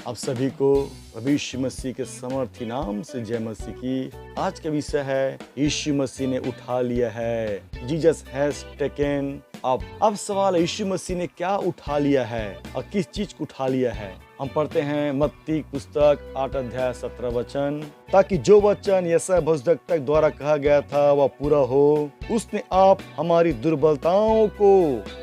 आप सभी को प्रभु यीशु मसीह के समर्थी नाम से जय मसीह की। आज का विषय है यीशु मसीह ने उठा लिया है। Jesus has taken up. अब सवाल है यीशु मसीह ने क्या उठा लिया है और किस चीज को उठा लिया है। हम पढ़ते हैं मत्ती पुस्तक 8 अध्याय 17 वचन, ताकि जो वचन यशायाह भविष्यद्वक्ता द्वारा कहा गया था वह पूरा हो। उसने आप हमारी दुर्बलताओं को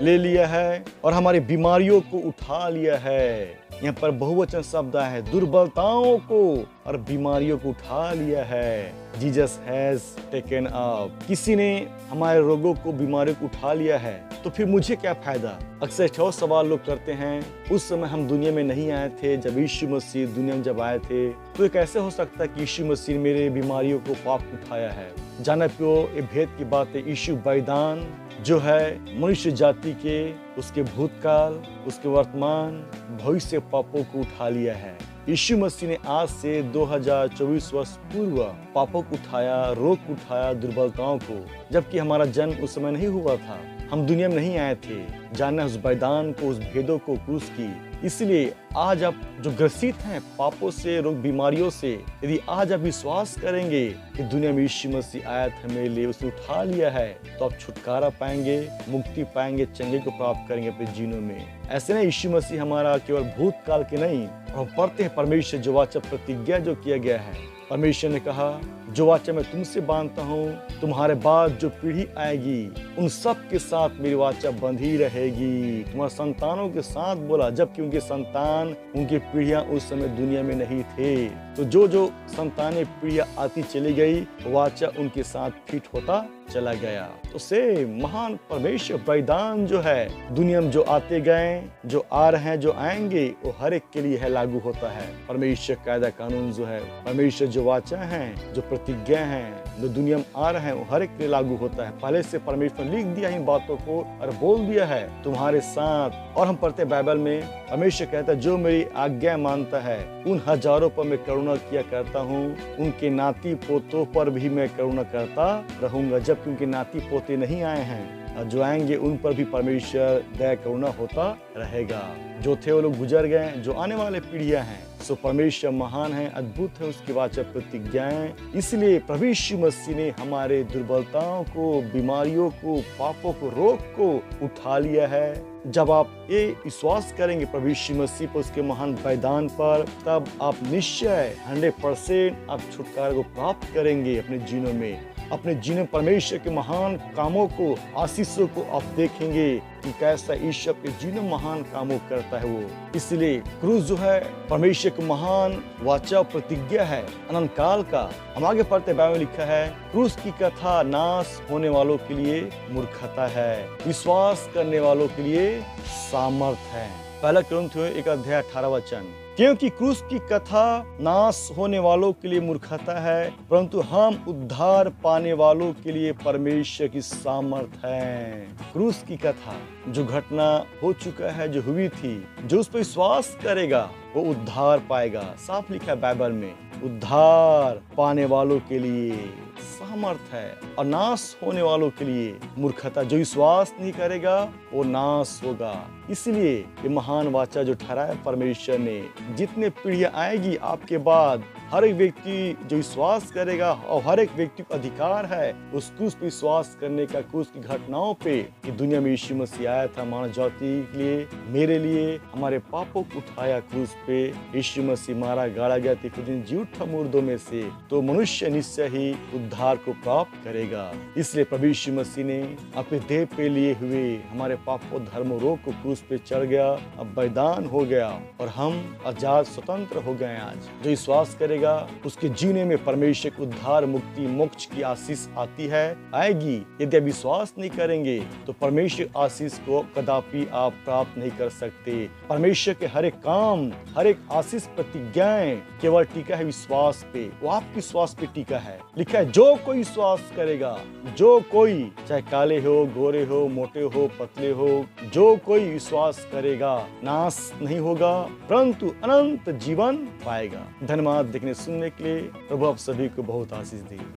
ले लिया है और हमारी बीमारियों को उठा लिया है। यहाँ पर बहुवचन शब्द है, दुर्बलताओं को और बीमारियों को उठा लिया है। Jesus has taken up. किसी ने हमारे रोगों को, बीमारियों को उठा लिया है, तो फिर मुझे क्या फायदा। अक्सर और सवाल लोग करते हैं, उस समय हम दुनिया में नहीं आए थे, जब यीशु मसीह दुनिया में जब आए थे, तो ये कैसे हो सकता है कि यीशु मसीह ने मेरे बीमारियों को, पाप उठाया है। जाना पियो ये भेद की बात है। यीशु बलिदान जो है मनुष्य जाति के, उसके भूतकाल, उसके वर्तमान, भविष्य पापों को उठा लिया है। यीशु मसीह ने आज से 2024 वर्ष पूर्व पापों को उठाया, रोग को उठाया, दुर्बलताओं को, जबकि हमारा जन्म उस समय नहीं हुआ था। हम दुनिया में नहीं आए थे। जानना उस बलिदान को, उस भेदों को, क्रूस की। इसलिए आज आप जो ग्रसित हैं पापों से, रोग बीमारियों से, यदि आज आप विश्वास करेंगे कि दुनिया में यीशु मसीह आया था मेरे लिए, उसने उठा लिया है, तो आप छुटकारा पाएंगे, मुक्ति पाएंगे, चंगे को प्राप्त करेंगे अपने जीवन में। ऐसे नहीं यीशु मसीह हमारा केवल भूतकाल के नहीं, हम पढ़ते हैं परमेश्वर जो वाचा प्रतिज्ञा जो किया गया है। परमेश्वर ने कहा, जो वाचा मैं तुमसे बांधता हूँ, तुम्हारे बाद जो पीढ़ी आएगी उन सब के साथ मेरी वाचा बंधी रहेगी। तुम्हारे संतानों के साथ बोला, जबकि उनके संतान, उनकी पीढ़ियां उस समय दुनिया में नहीं थे। तो जो संतानें पीढ़ियां आती चली गई, वाचा उनके साथ फिट होता चला गया। तो से महान परमेश्वर बलिदान जो है, दुनिया में जो आते गए, जो आ रहे हैं, जो आएंगे, वो हर एक के लिए है, लागू होता है। परमेश्वर कायदा कानून जो है, परमेश्वर जो वाचा है, जो प्रतिज्ञा है, जो दुनिया में आ रहे हैं, वो हर एक के लिए लागू होता है। पहले से परमेश्वर लिख दिया इन बातों को और बोल दिया है तुम्हारे साथ। और हम पढ़ते बाइबल में परमेश्वर कहता है, जो मेरी आज्ञा मानता है उन हजारों पर मैं करुणा किया करता हूँ, उनके नाती पोतों पर भी मैं करुणा करता रहूंगा। जबकि उनके नाती पोते नहीं आए हैं, और जो आएंगे उन पर भी परमेश्वर दया करुणा होता रहेगा। जो थे वो लोग गुजर गए, जो आने वाले पीढ़ियां हैं, सो परमेश्वर महान है, अद्भुत है उसकी वाचा प्रतिज्ञाएं। इसलिए प्रभु यीशु मसीह ने हमारे दुर्बलताओं को, बीमारियों को, पापों को, रोग को उठा लिया है। जब आप ये विश्वास करेंगे प्रभु यीशु मसीह पर, उसके महान बलिदान पर, तब आप निश्चय 100% आप छुटकारा को प्राप्त करेंगे अपने जीवन में। अपने जीवन परमेश्वर के महान कामों को, आशीषों को आप देखेंगे कि कैसा ईश्वर के जीवन महान कामों करता है वो। इसलिए क्रूस जो है परमेश्वर की महान वाचा प्रतिज्ञा है अनंत काल का। हम आगे पढ़ते बाइबल में लिखा है, क्रूस की कथा नाश होने वालों के लिए मूर्खता है, विश्वास करने वालों के लिए सामर्थ है। पहला कुरिन्थियों 1 अध्याय 18 वचन, क्योंकि क्रूस की कथा नाश होने वालों के लिए मूर्खता है, परंतु हम उद्धार पाने वालों के लिए परमेश्वर की सामर्थ है। क्रूस की कथा जो घटना हो चुका है, जो हुई थी, जो उस पर विश्वास करेगा वो उद्धार पाएगा। साफ लिखा है बाइबल में, उद्धार पाने वालों के लिए सामर्थ है और नाश होने वालों के लिए मूर्खता। जो विश्वास नहीं करेगा वो नाश होगा। इसलिए ये महान वाचा जो ठहराया परमेश्वर ने, जितने पीढ़ियां आएगी आपके बाद, हर एक व्यक्ति जो विश्वास करेगा, और हर एक व्यक्ति को अधिकार है उस क्रूस पे विश्वास करने का, क्रूस की घटनाओं पे, कि दुनिया में यीशु मसीह आया था मानव जाति के लिए, मेरे लिए, हमारे पापों को उठाया क्रूस पे। यीशु मसीह मारा, गाड़ा गया, तीसरे दिन जी उठा मुर्दों में से, तो मनुष्य निश्चय ही उद्धार को प्राप्त करेगा। इसलिए प्रभु यीशु मसीह ने अपने देह पे लिए हुए हमारे पापों, धर्म, रोग को क्रूस पे चढ़ गया, अब बलिदान हो गया और हम आजाद स्वतंत्र हो गए। आज जो विश्वास करेगा उसके जीने में परमेश्वर की उद्धार, मुक्ति, मोक्ष की आशीष आती है, आएगी। यदि आप विश्वास नहीं करेंगे तो परमेश्वर आशीष को कदापि आप प्राप्त नहीं कर सकते। परमेश्वर के हर एक काम, हर एक आशीष, प्रतिज्ञाएं केवल टीका है विश्वास पे, वो आपके विश्वास पे टीका है। लिखा है, जो कोई विश्वास करेगा, जो कोई, चाहे काले हो, गोरे हो, मोटे हो, पतले हो, जो कोई विश्वास करेगा नाश नहीं होगा परंतु अनंत जीवन पाएगा। धन्यवाद देखने सुनने के लिए। प्रभु आप सभी को बहुत आशीष दे।